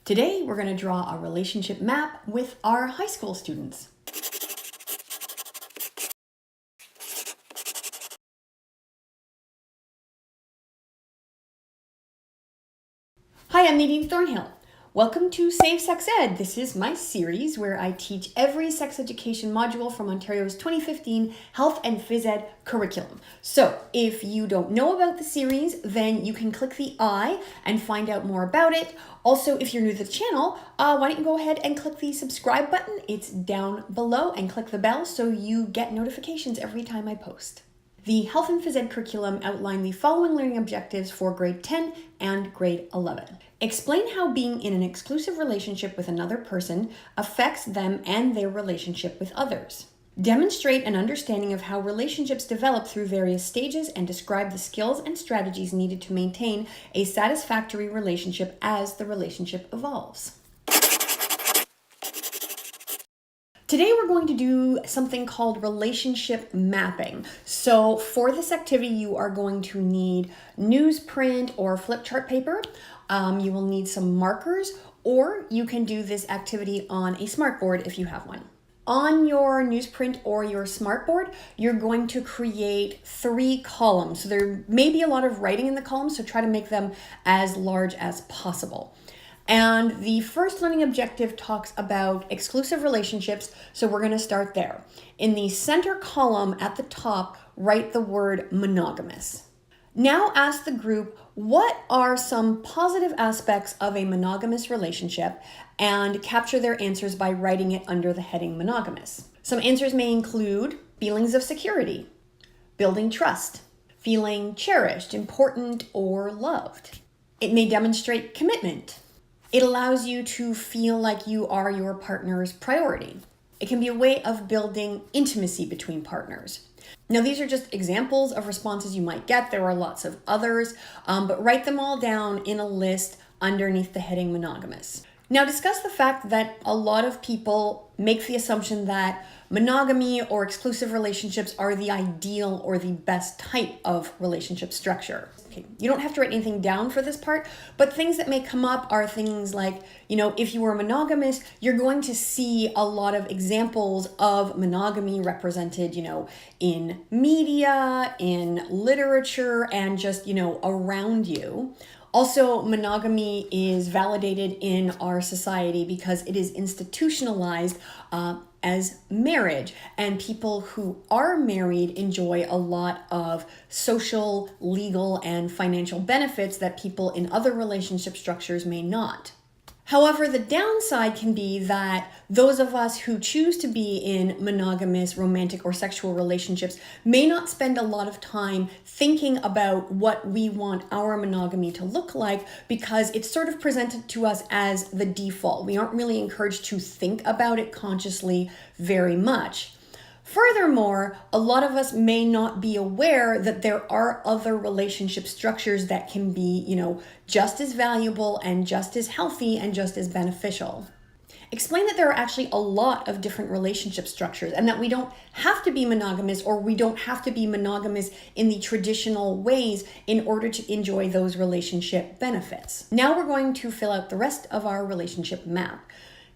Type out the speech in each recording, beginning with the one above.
Today, we're going to draw a relationship map with our high school students. Hi, I'm Nadine Thornhill. Welcome to Save Sex Ed. This is my series where I teach every sex education module from Ontario's 2015 Health and Phys Ed curriculum. So if you don't know about the series, then you can click the I and find out more about it. Also, if you're new to the channel, why don't you go ahead and click the subscribe button? It's down below, and click the bell so you get notifications every time I post. The Health and Phys Ed curriculum outlined the following learning objectives for grade 10 and grade 11. Explain how being in an exclusive relationship with another person affects them and their relationship with others. Demonstrate an understanding of how relationships develop through various stages and describe the skills and strategies needed to maintain a satisfactory relationship as the relationship evolves. Today we're going to do something called relationship mapping. So for this activity, you are going to need newsprint or flip chart paper. You will need some markers, or you can do this activity on a smartboard if you have one. On your newsprint or your smartboard, you're going to create 3 columns. So there may be a lot of writing in the columns, so try to make them as large as possible. And the first learning objective talks about exclusive relationships, so we're going to start there. In the center column at the top, write the word monogamous. Now ask the group, what are some positive aspects of a monogamous relationship, and capture their answers by writing it under the heading monogamous. Some answers may include feelings of security, building trust, feeling cherished, important, or loved. It may demonstrate commitment. It allows you to feel like you are your partner's priority. It can be a way of building intimacy between partners. Now, these are just examples of responses you might get. There are lots of others, but write them all down in a list underneath the heading monogamous. Now, discuss the fact that a lot of people make the assumption that monogamy or exclusive relationships are the ideal or the best type of relationship structure. Okay, you don't have to write anything down for this part, but things that may come up are things like, if you were monogamous, you're going to see a lot of examples of monogamy represented, in media, in literature, and just, around you. Also, monogamy is validated in our society because it is institutionalized as marriage, and people who are married enjoy a lot of social, legal, and financial benefits that people in other relationship structures may not. However, the downside can be that those of us who choose to be in monogamous, romantic, or sexual relationships may not spend a lot of time thinking about what we want our monogamy to look like, because it's sort of presented to us as the default. We aren't really encouraged to think about it consciously very much. Furthermore, a lot of us may not be aware that there are other relationship structures that can be, just as valuable and just as healthy and just as beneficial. Explain that there are actually a lot of different relationship structures, and that we don't have to be monogamous, or we don't have to be monogamous in the traditional ways in order to enjoy those relationship benefits. Now we're going to fill out the rest of our relationship map.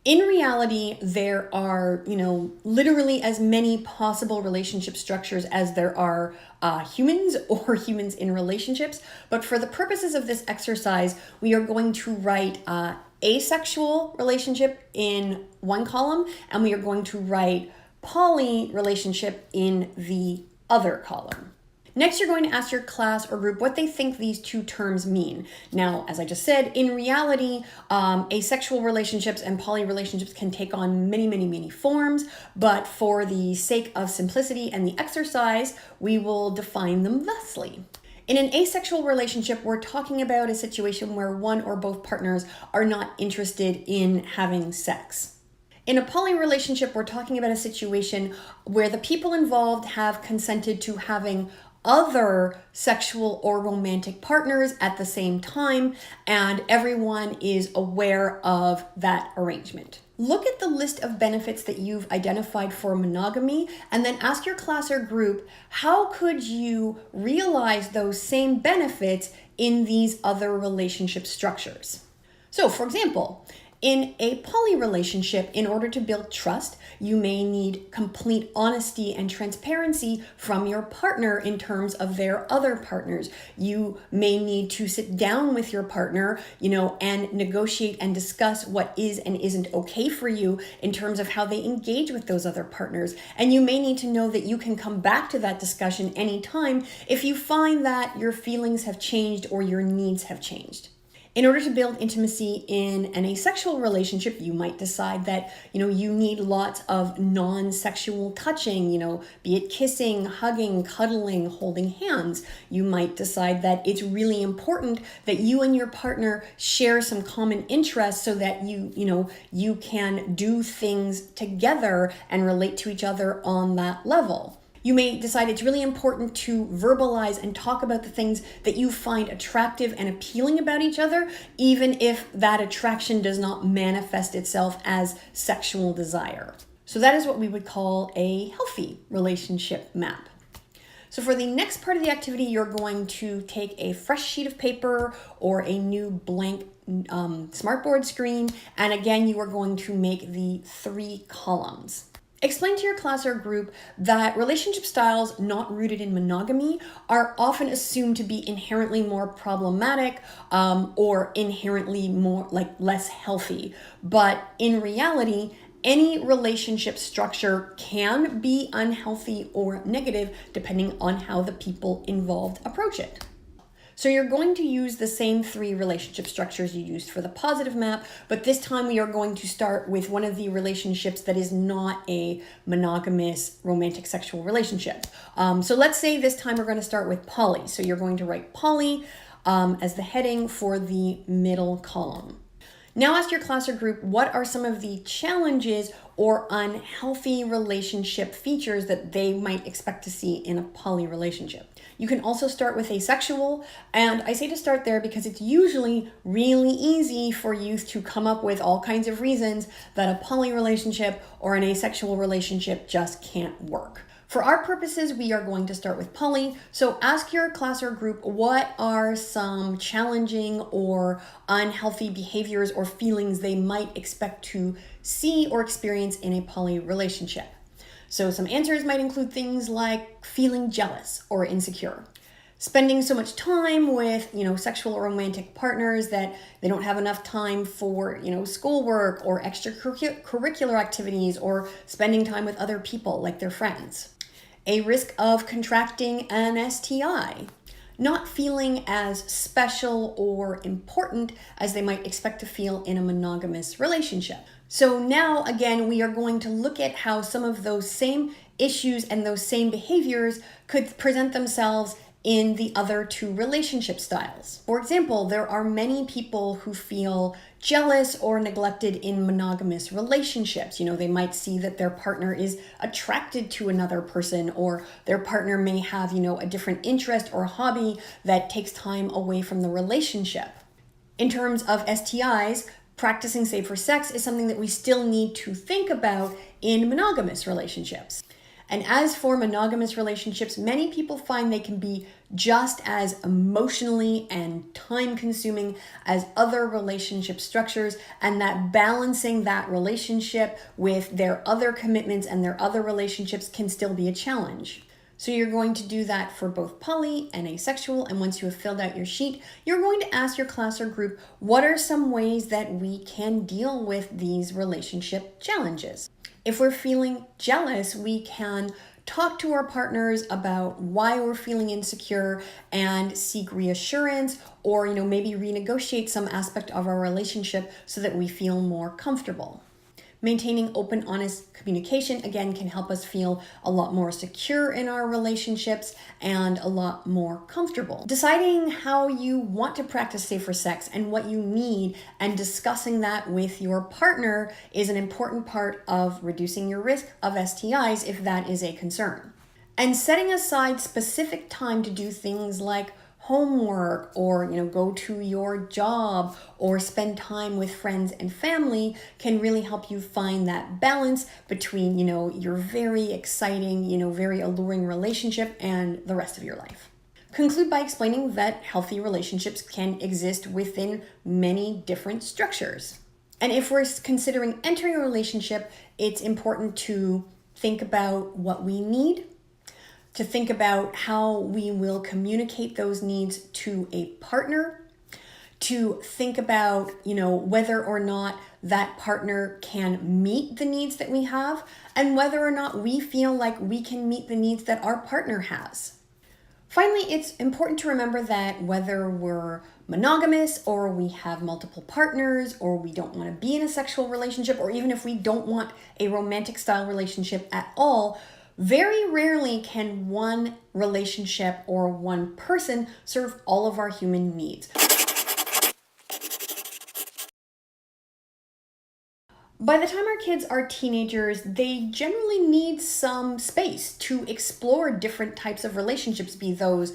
In reality, there are, literally as many possible relationship structures as there are humans or humans in relationships. But for the purposes of this exercise, we are going to write asexual relationship in one column, and we are going to write poly relationship in the other column. Next, you're going to ask your class or group what they think these 2 terms mean. Now, as I just said, in reality, asexual relationships and poly relationships can take on many, many, many forms, but for the sake of simplicity and the exercise, we will define them thusly. In an asexual relationship, we're talking about a situation where one or both partners are not interested in having sex. In a poly relationship, we're talking about a situation where the people involved have consented to having other sexual or romantic partners at the same time, and everyone is aware of that arrangement. Look at the list of benefits that you've identified for monogamy, and then ask your class or group, how could you realize those same benefits in these other relationship structures? So, for example, in a poly relationship, in order to build trust, you may need complete honesty and transparency from your partner in terms of their other partners. You may need to sit down with your partner, and negotiate and discuss what is and isn't okay for you in terms of how they engage with those other partners. And you may need to know that you can come back to that discussion anytime if you find that your feelings have changed or your needs have changed. In order to build intimacy in an asexual relationship, you might decide that, you need lots of non-sexual touching, be it kissing, hugging, cuddling, holding hands. You might decide that it's really important that you and your partner share some common interests so that you can do things together and relate to each other on that level. You may decide it's really important to verbalize and talk about the things that you find attractive and appealing about each other, even if that attraction does not manifest itself as sexual desire. So that is what we would call a healthy relationship map. So for the next part of the activity, you're going to take a fresh sheet of paper or a new blank smartboard screen, and again, you are going to make the 3 columns. Explain to your class or group that relationship styles not rooted in monogamy are often assumed to be inherently more problematic or inherently more less healthy. But in reality, any relationship structure can be unhealthy or negative depending on how the people involved approach it. So you're going to use the same 3 relationship structures you used for the positive map, but this time we are going to start with one of the relationships that is not a monogamous romantic sexual relationship. So let's say this time we're going to start with poly. So you're going to write poly as the heading for the middle column. Now ask your class or group, what are some of the challenges or unhealthy relationship features that they might expect to see in a poly relationship? You can also start with asexual, and I say to start there because it's usually really easy for youth to come up with all kinds of reasons that a poly relationship or an asexual relationship just can't work. For our purposes, we are going to start with poly. So ask your class or group, what are some challenging or unhealthy behaviors or feelings they might expect to see or experience in a poly relationship? So some answers might include things like feeling jealous or insecure, spending so much time with, sexual or romantic partners that they don't have enough time for, schoolwork or extracurricular activities, or spending time with other people like their friends. A risk of contracting an STI, not feeling as special or important as they might expect to feel in a monogamous relationship. So now, again, we are going to look at how some of those same issues and those same behaviors could present themselves in the other 2 relationship styles. For example, there are many people who feel jealous or neglected in monogamous relationships. They might see that their partner is attracted to another person, or their partner may have, a different interest or hobby that takes time away from the relationship. In terms of STIs, practicing safer sex is something that we still need to think about in monogamous relationships. And as for monogamous relationships, many people find they can be just as emotionally and time-consuming as other relationship structures, and that balancing that relationship with their other commitments and their other relationships can still be a challenge. So you're going to do that for both poly and asexual, and once you have filled out your sheet, you're going to ask your class or group, what are some ways that we can deal with these relationship challenges? If we're feeling jealous, we can talk to our partners about why we're feeling insecure and seek reassurance, or maybe renegotiate some aspect of our relationship so that we feel more comfortable. Maintaining open, honest communication, again, can help us feel a lot more secure in our relationships and a lot more comfortable. Deciding how you want to practice safer sex and what you need, and discussing that with your partner, is an important part of reducing your risk of STIs if that is a concern. And setting aside specific time to do things like homework, or go to your job, or spend time with friends and family can really help you find that balance between your very exciting, very alluring relationship and the rest of your life. conclude by explaining that healthy relationships can exist within many different structures. And if we're considering entering a relationship, it's important to think about what we need, to think about how we will communicate those needs to a partner, to think about, whether or not that partner can meet the needs that we have, and whether or not we feel like we can meet the needs that our partner has. Finally, it's important to remember that whether we're monogamous or we have multiple partners or we don't want to be in a sexual relationship, or even if we don't want a romantic style relationship at all, very rarely can one relationship or one person serve all of our human needs. By the time our kids are teenagers, they generally need some space to explore different types of relationships, be those,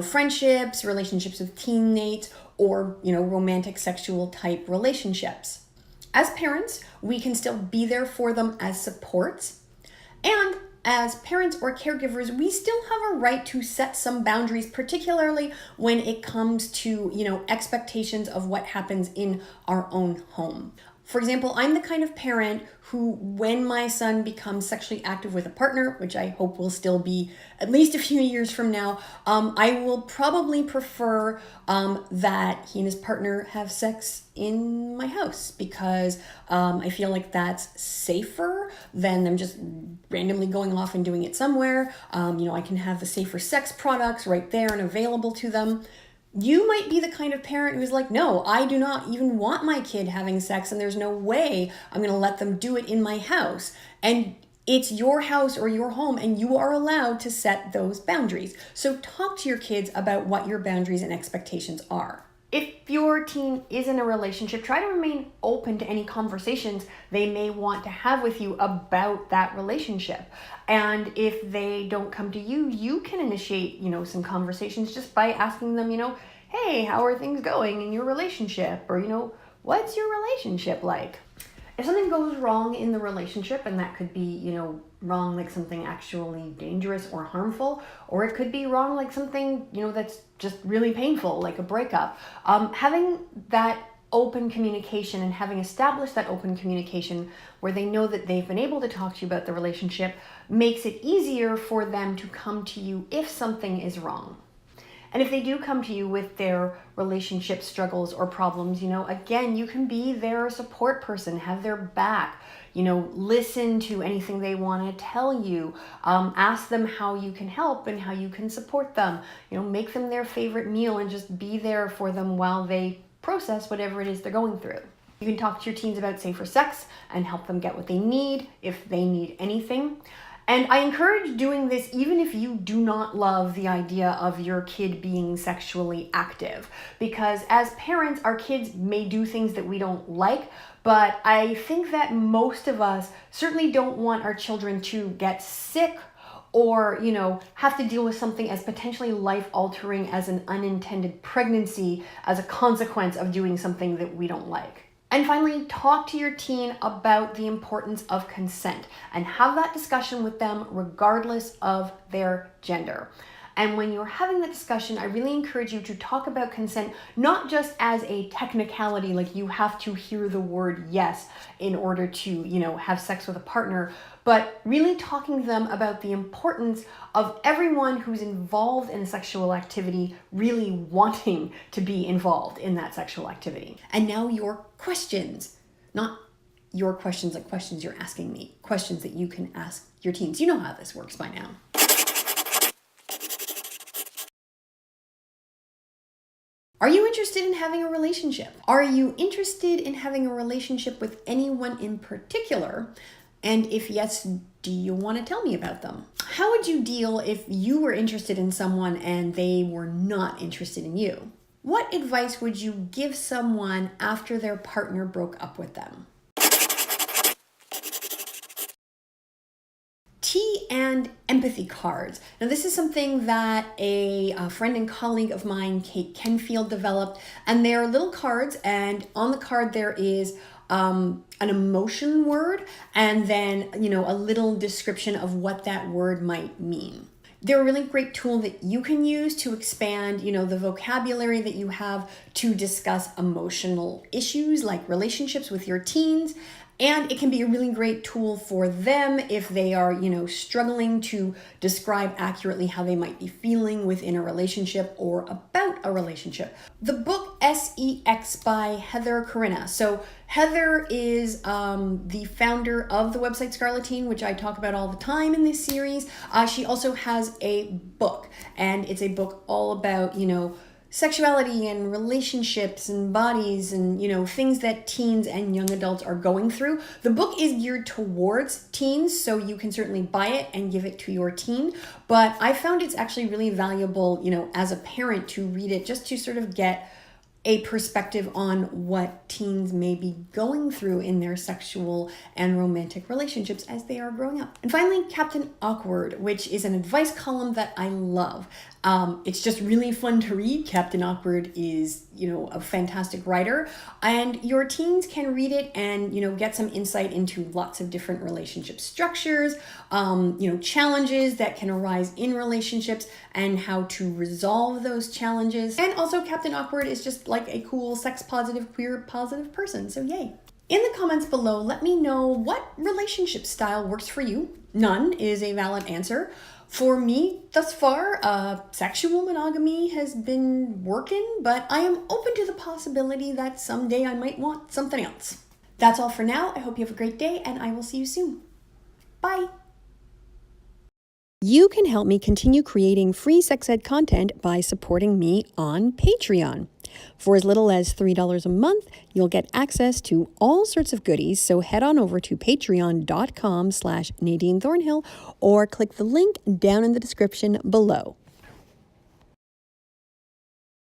friendships, relationships with teammates, or, romantic sexual type relationships. As parents, we can still be there for them as supports. And as parents or caregivers, we still have a right to set some boundaries, particularly when it comes to, expectations of what happens in our own home. For example, I'm the kind of parent who, when my son becomes sexually active with a partner, which I hope will still be at least a few years from now, I will probably prefer that he and his partner have sex in my house, because I feel like that's safer than them just randomly going off and doing it somewhere. I can have the safer sex products right there and available to them. You might be the kind of parent who's like, no, I do not even want my kid having sex, and there's no way I'm going to let them do it in my house. And it's your house or your home, and you are allowed to set those boundaries. So talk to your kids about what your boundaries and expectations are. If your teen is in a relationship, try to remain open to any conversations they may want to have with you about that relationship. And if they don't come to you, you can initiate, some conversations just by asking them, hey, how are things going in your relationship? Or, what's your relationship like? If something goes wrong in the relationship, and that could be, wrong like something actually dangerous or harmful, or it could be wrong like something, that's just really painful, like a breakup, having that open communication and having established that open communication where they know that they've been able to talk to you about the relationship makes it easier for them to come to you if something is wrong. And if they do come to you with their relationship struggles or problems, again, you can be their support person, have their back, listen to anything they want to tell you, ask them how you can help and how you can support them, make them their favorite meal and just be there for them while they process whatever it is they're going through. You can talk to your teens about safer sex and help them get what they need if they need anything. And I encourage doing this even if you do not love the idea of your kid being sexually active, because as parents, our kids may do things that we don't like, but I think that most of us certainly don't want our children to get sick or, have to deal with something as potentially life-altering as an unintended pregnancy as a consequence of doing something that we don't like. And finally, talk to your teen about the importance of consent and have that discussion with them regardless of their gender. And when you're having the discussion, I really encourage you to talk about consent, not just as a technicality, like you have to hear the word yes in order to, have sex with a partner, but really talking to them about the importance of everyone who's involved in sexual activity really wanting to be involved in that sexual activity. And now your questions, not your questions like questions you're asking me, questions that you can ask your teens. You know how this works by now. Are you interested in having a relationship? Are you interested in having a relationship with anyone in particular? And if yes, do you want to tell me about them? How would you deal if you were interested in someone and they were not interested in you? What advice would you give someone after their partner broke up with them? Tea and empathy cards. Now, this is something that a friend and colleague of mine, Kate Kenfield, developed, and they are little cards, and on the card there is an emotion word and then, a little description of what that word might mean. They're a really great tool that you can use to expand, the vocabulary that you have to discuss emotional issues like relationships with your teens. And it can be a really great tool for them if they are, struggling to describe accurately how they might be feeling within a relationship or about a relationship. The book S.E.X by Heather Corinna. So Heather is the founder of the website Scarletine, which I talk about all the time in this series. She also has a book, and it's a book all about, sexuality and relationships and bodies and, things that teens and young adults are going through. The book is geared towards teens, so you can certainly buy it and give it to your teen. But I found it's actually really valuable, as a parent to read it just to sort of get a perspective on what teens may be going through in their sexual and romantic relationships as they are growing up. And finally, Captain Awkward, which is an advice column that I love. It's just really fun to read. Captain Awkward is, a fantastic writer, and your teens can read it and, get some insight into lots of different relationship structures, challenges that can arise in relationships and how to resolve those challenges. And also Captain Awkward is just like a cool sex positive, queer positive person. So yay. In the comments below, let me know what relationship style works for you. None is a valid answer. For me, thus far, sexual monogamy has been working, but I am open to the possibility that someday I might want something else. That's all for now. I hope you have a great day, and I will see you soon. Bye. You can help me continue creating free sex ed content by supporting me on Patreon. For as little as $3 a month, you'll get access to all sorts of goodies, so head on over to patreon.com/Nadine Thornhill or click the link down in the description below.